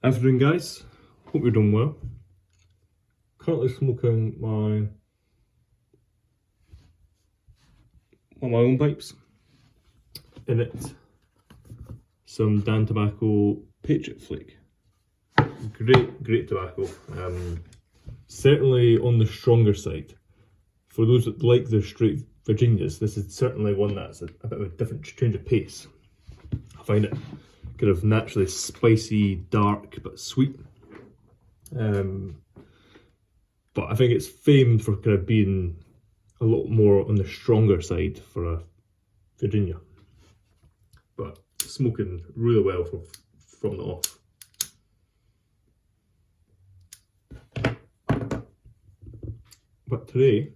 Afternoon, guys. Hope you're doing well. Currently smoking my own pipes. In it, some Dan Tobacco Patriot Flake. Great tobacco. Certainly on the stronger side. For those that like the straight Virginias, this is certainly one that's a bit of a different change of pace. I find it kind of naturally spicy, dark, but sweet. But I think it's famed for kind of being a lot more on the stronger side for a Virginia. But smoking really well from the off. But today,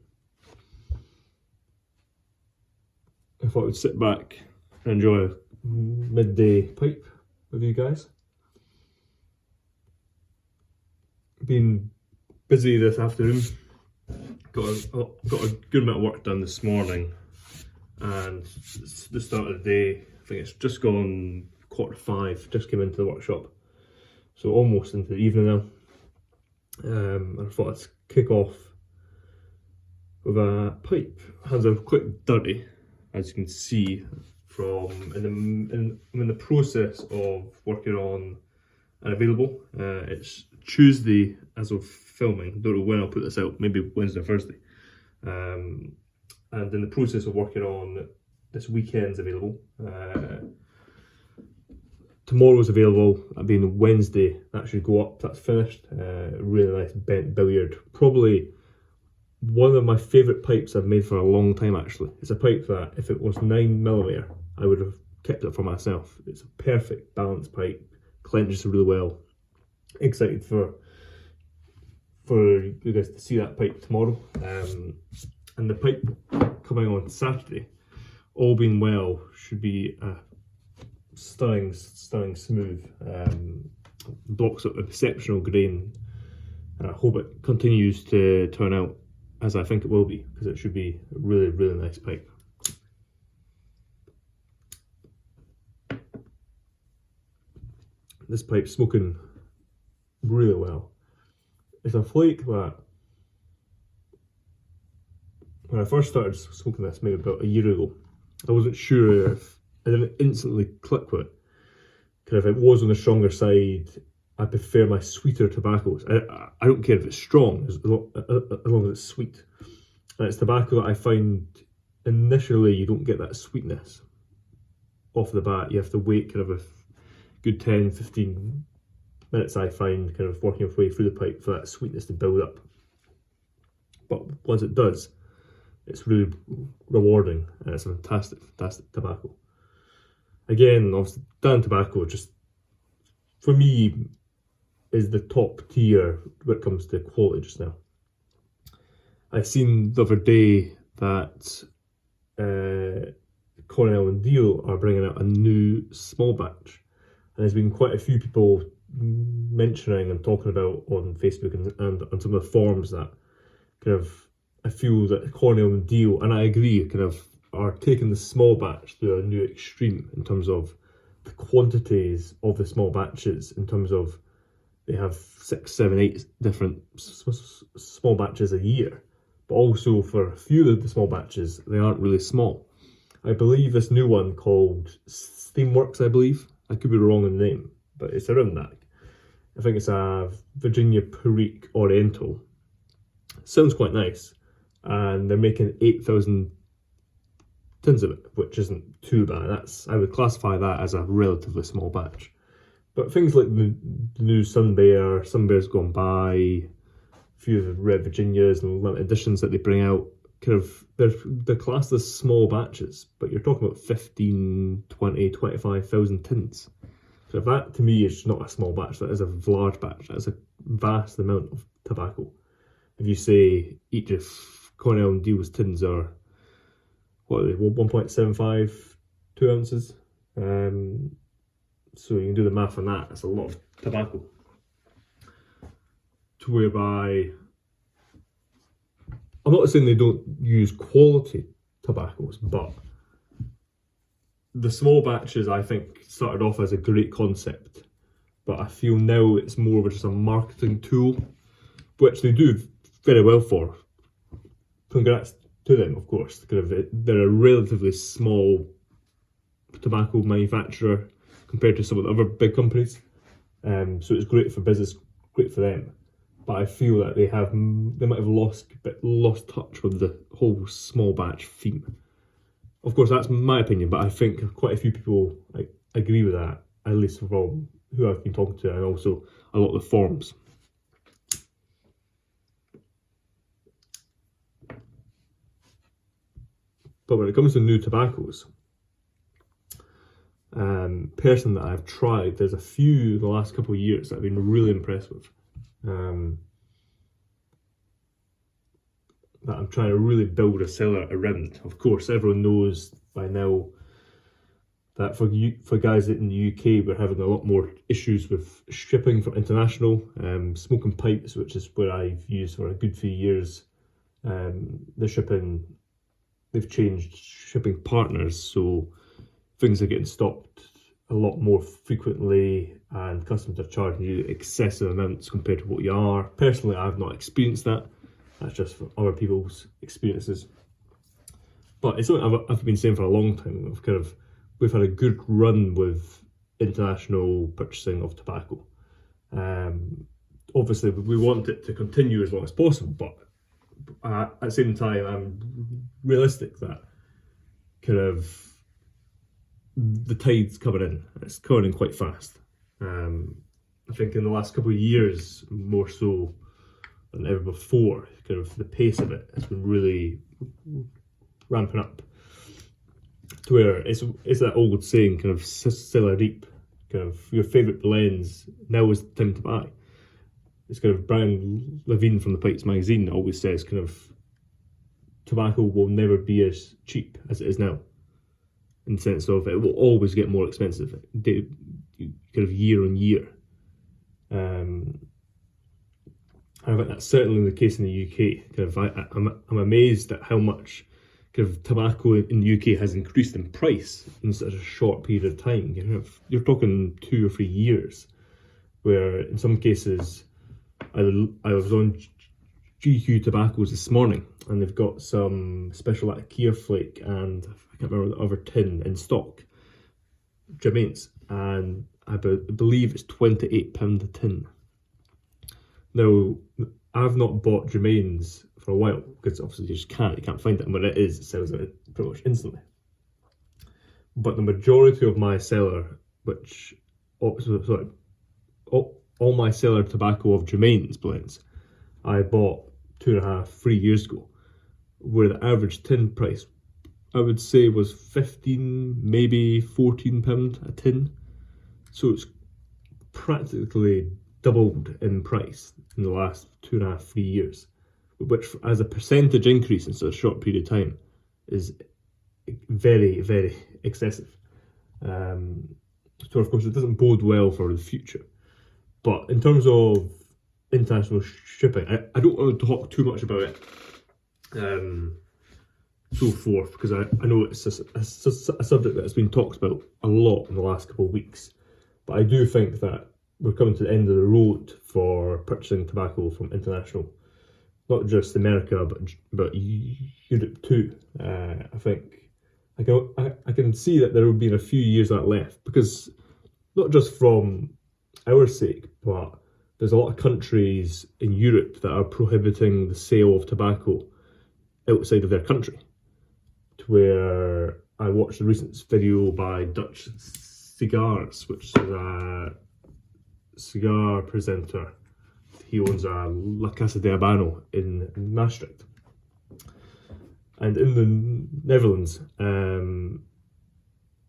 I thought I'd sit back and enjoy a midday pipe with you guys. Been busy this afternoon. Got a good amount of work done this morning, and it's the start of the day. I think it's just gone 4:45. Just came into the workshop, so almost into the evening now. And I thought I'd kick off with a pipe. Hands are quite dirty, as you can see from in the process of working on an available. It's Tuesday as of filming. Don't know when I'll put this out. Maybe Wednesday or Thursday. And in the process of working on this weekend's available. Tomorrow's available. That being Wednesday. That should go up. That's finished. Really nice bent billiard. Probably one of my favourite pipes I've made for a long time, actually. It's a pipe that, if it was 9mm, I would have kept it for myself. It's a perfect balanced pipe, clenches really well. Excited for you guys to see that pipe tomorrow. And the pipe coming on Saturday, all being well, should be a stunning smooth. Blocks up exceptional grain, and I hope it continues to turn out as I think it will be, because it should be a really nice pipe. This pipe's smoking really well. It's a flake that, when I first started smoking this maybe about a year ago, I wasn't sure if I didn't instantly click with it. Kind of, if it was on the stronger side, I prefer my sweeter tobaccos. I don't care if it's strong, as long as it's sweet. And it's tobacco that I find initially you don't get that sweetness off the bat. You have to wait kind of a good 10-15 minutes, I find, kind of working your way through the pipe for that sweetness to build up. But once it does, it's really rewarding, and it's a fantastic tobacco. Again, obviously, Dan Tobacco, just for me, is the top tier when it comes to quality just now. I seen the other day that Cornell and Deal are bringing out a new small batch, and there's been quite a few people mentioning and talking about on Facebook and on some of the forums that kind of, I feel that Cornell and Deal, and I agree, kind of are taking the small batch to a new extreme in terms of the quantities of the small batches, in terms of they have 6, 7, 8 different small batches a year, but also for a few of the small batches, they aren't really small. I believe this new one called Steamworks, I believe. I could be wrong in the name, but it's around that. I think it's a Virginia Perique Oriental. Sounds quite nice, and they're making 8,000 tins of it, which isn't too bad. I would classify that as a relatively small batch. But things like the new Sunbear's gone by, a few of the Red Virginias and limited editions that they bring out, kind of, they're classed as small batches, but you're talking about 15, 20, 25,000 tins. So that to me is not a small batch, that is a large batch, that is a vast amount of tobacco. If you say each of Cornell and Deal's tins are, what are they, 1.75, 2 ounces? So you can do the math on that, that's a lot of tobacco. To whereby, I'm not saying they don't use quality tobaccos, but the small batches, I think, started off as a great concept but I feel now it's more of just a marketing tool, which they do very well for. Congrats to them, of course. They're a relatively small tobacco manufacturer compared to some of the other big companies, so it's great for business, great for them. But I feel that they might have lost touch with the whole small batch theme. Of course, that's my opinion, but I think quite a few people agree with that, at least from who I've been talking to, and also a lot of the forums. But when it comes to new tobaccos, personally that I've tried, there's a few in the last couple of years that I've been really impressed with. That I'm trying to really build a cellar around. Of course, everyone knows by now that for guys in the UK, we're having a lot more issues with shipping from international. Smoking pipes, which is where I've used for a good few years, they've changed shipping partners, so things are getting stopped a lot more frequently, and customers are charging you excessive amounts compared to what you are. Personally, I've not experienced that. That's just from other people's experiences. But it's something I've been saying for a long time. We've had a good run with international purchasing of tobacco. Obviously, we want it to continue as long as possible, but at the same time, I'm realistic that the tide's coming in. It's coming in quite fast. I think in the last couple of years, more so than ever before, the pace of it has been really ramping up. To where it's that old saying, sell or reap. Your favourite blends, now is the time to buy. It's Brian Levine from the Pipes magazine always says tobacco will never be as cheap as it is now, in the sense of it will always get more expensive, year on year. I think that's certainly the case in the UK. I'm amazed at how much tobacco in the UK has increased in price in such a short period of time. You're talking 2 or 3 years, where in some cases, I was on GQ Tobaccos this morning, and they've got some special Patriot Flake and I can't remember the other tin in stock, Jermaines, and I believe it's £28 a tin. Now, I've not bought Jermaines for a while, because obviously you can't find it, and when it is, it sells it pretty much instantly. But the majority of my cellar, all my cellar tobacco of Jermaines blends, I bought 2.5, 3 years ago, where the average tin price, I would say, was £15, maybe £14 a tin. So it's practically doubled in price in the last 2.5, 3 years, which as a percentage increase in such a short period of time is very, very excessive. So of course it doesn't bode well for the future. But in terms of international shipping, I don't want to talk too much about it, so forth, because I know it's a subject that's been talked about a lot in the last couple of weeks. But I do think that we're coming to the end of the road for purchasing tobacco from international, not just America, but Europe too. I think I can see that there will be a few years that left, because not just from our sake, but there's a lot of countries in Europe that are prohibiting the sale of tobacco outside of their country. To where I watched a recent video by Dutch Cigars, which is a cigar presenter. He owns a La Casa de Habano in Maastricht. And in the Netherlands,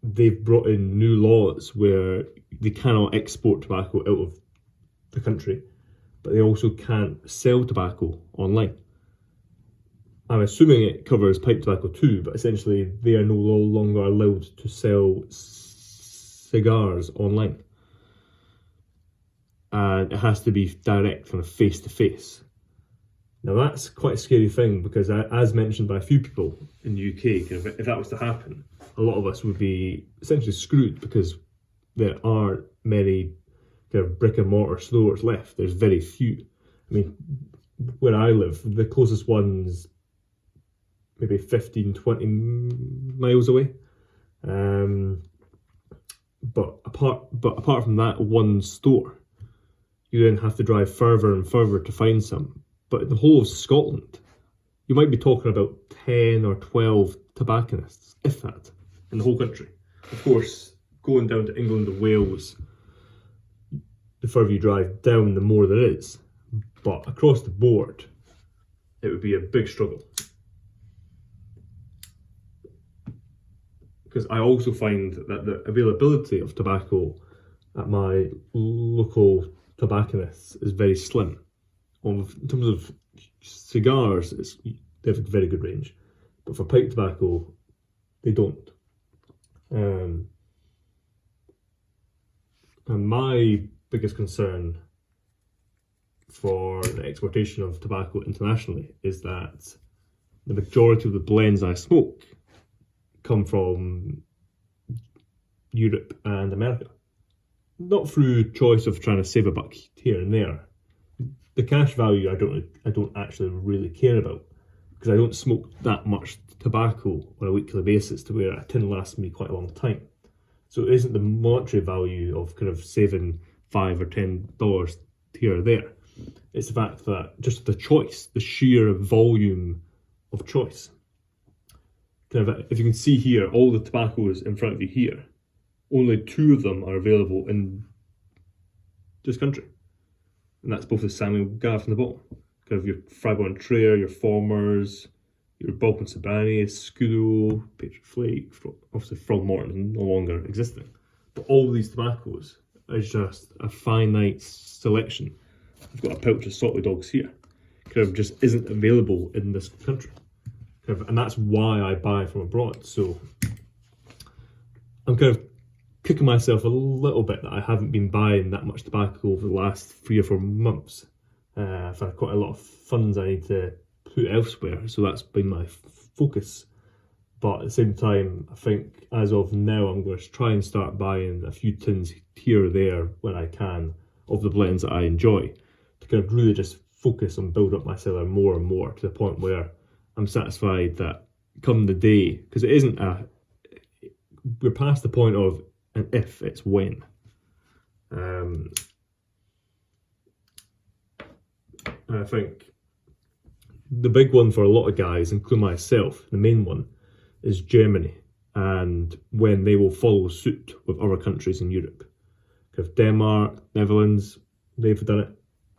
they've brought in new laws where they cannot export tobacco out of the country, but they also can't sell tobacco online. I'm assuming it covers pipe tobacco too, but essentially they are no longer allowed to sell cigars online. And it has to be direct, face to face. Now that's quite a scary thing, because as mentioned by a few people in the UK, if that was to happen, a lot of us would be essentially screwed, because there aren't many kind of brick and mortar stores left. There's very few. I mean, where I live, the closest one's maybe 15, 20 miles away. But apart from that one store, you then have to drive further and further to find some. But in the whole of Scotland, you might be talking about 10 or 12 tobacconists, if that, in the whole country. Of course, going down to England and Wales, the further you drive down, the more there is. But across the board, it would be a big struggle. Because I also find that the availability of tobacco at my local tobacconists is very slim. In terms of cigars, they have a very good range, but for pipe tobacco, they don't. And my biggest concern for the exportation of tobacco internationally is that the majority of the blends I smoke come from Europe and America. Not through choice of trying to save a buck here and there. The cash value I don't actually really care about, because I don't smoke that much tobacco on a weekly basis to where a tin lasts me quite a long time. So it isn't the monetary value of kind of saving $5 or $10 here or there. It's the fact that just the choice, the sheer volume of choice. Kind of, if you can see here, all the tobaccos in front of you here, only 2 of them are available in this country. And that's both the Samuel Gaff and the bottom. Kind of your Fragon Traer, your Formers, your Balkan Sabani, Scudo, Patriot Flake, obviously Frogmorton no longer existing. But all of these tobaccos is just a finite selection. I've got a pouch of Salty Dogs here. Kind of just isn't available in this country. Kind of, and that's why I buy from abroad. So I'm kind of kicking myself a little bit that I haven't been buying that much tobacco over the last 3 or 4 months. I've had quite a lot of funds I need to put elsewhere, so that's been my focus. But at the same time, I think as of now, I'm going to try and start buying a few tins here or there when I can of the blends that I enjoy, to kind of really just focus and build up my cellar more and more to the point where I'm satisfied that come the day, because it isn't we're past the point of an if, it's when. And I think the big one for a lot of guys, including myself, the main one, is Germany, and when they will follow suit with other countries in Europe. Because Denmark, Netherlands, they've done it.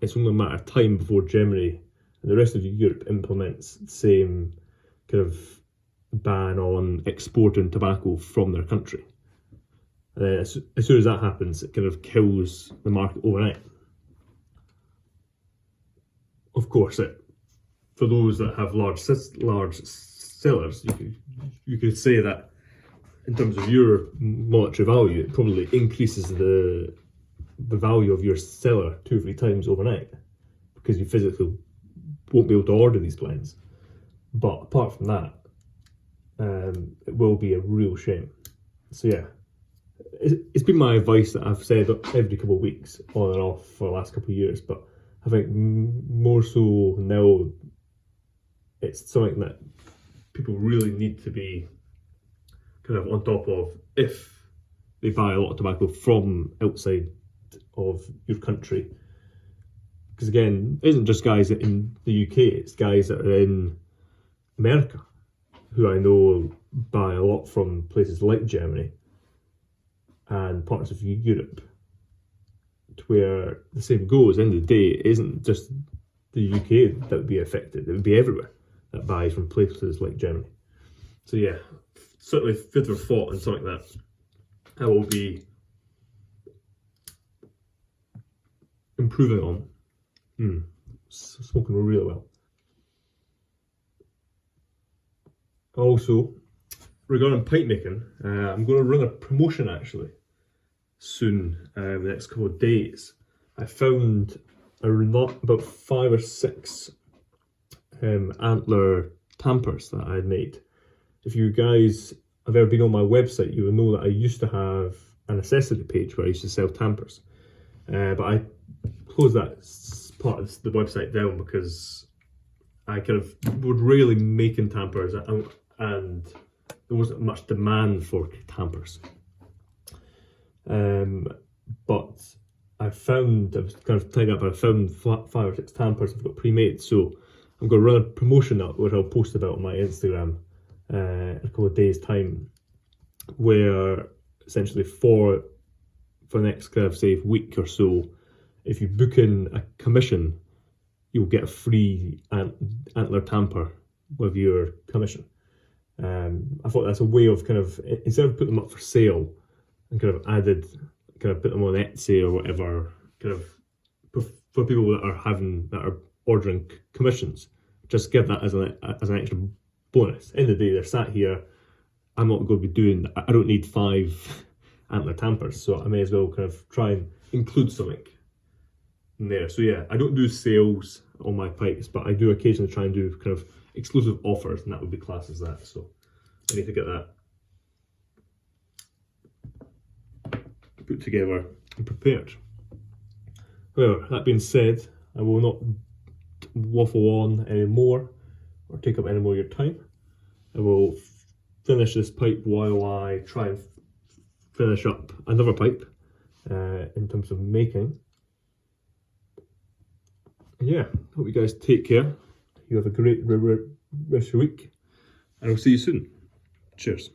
It's only a matter of time before Germany and the rest of Europe implements the same kind of ban on exporting tobacco from their country. And as soon as that happens, it kind of kills the market overnight. Of course, for those that have large sellers, you could say that in terms of your monetary value, it probably increases the value of your cellar 2 or 3 times overnight, because you physically won't be able to order these blends. But apart from that, it will be a real shame. So yeah, it's been my advice that I've said every couple of weeks on and off for the last couple of years, but I think more so now it's something that people really need to be kind of on top of if they buy a lot of tobacco from outside of your country. Because again, it isn't just guys in the UK, it's guys that are in America who I know buy a lot from places like Germany and parts of Europe, to where the same goes. At the end of the day, it isn't just the UK that would be affected, it would be everywhere that buys from places like Germany. So yeah, certainly food for thought and something that I will be improving on. Smoking really well. Also, regarding pipe making, I'm going to run a promotion actually soon, the next couple of days. I found about 5 or 6 antler tampers that I had made. If you guys have ever been on my website, you will know that I used to have a necessity page where I used to sell tampers. But I closed that part of the website down because I kind of would rarely making tampers, and there wasn't much demand for tampers. But I was kind of tidying up, and I found 5 or 6 tampers I've got pre-made. So I'm going to run a promotion up, which I'll post about on my Instagram in a couple of days' time, where essentially for the next kind of say week or so, if you book in a commission, you'll get a free antler tamper with your commission. I thought that's a way of kind of, instead of putting them up for sale and kind of put them on Etsy or whatever, kind of for people that are ordering commissions, just give that as an extra bonus. End of the day, they're sat here. I'm not going to be doing. I don't need 5 antler tampers, so I may as well kind of try and include something in there. So yeah, I don't do sales on my pipes, but I do occasionally try and do kind of exclusive offers, and that would be classed as that. So I need to get that put together and prepared. Well, that being said, I will not waffle on anymore or take up any more of your time. I will finish this pipe while I try and finish up another pipe in terms of making. And yeah, hope you guys take care. You have a great rest of your week, and I'll see you soon. Cheers.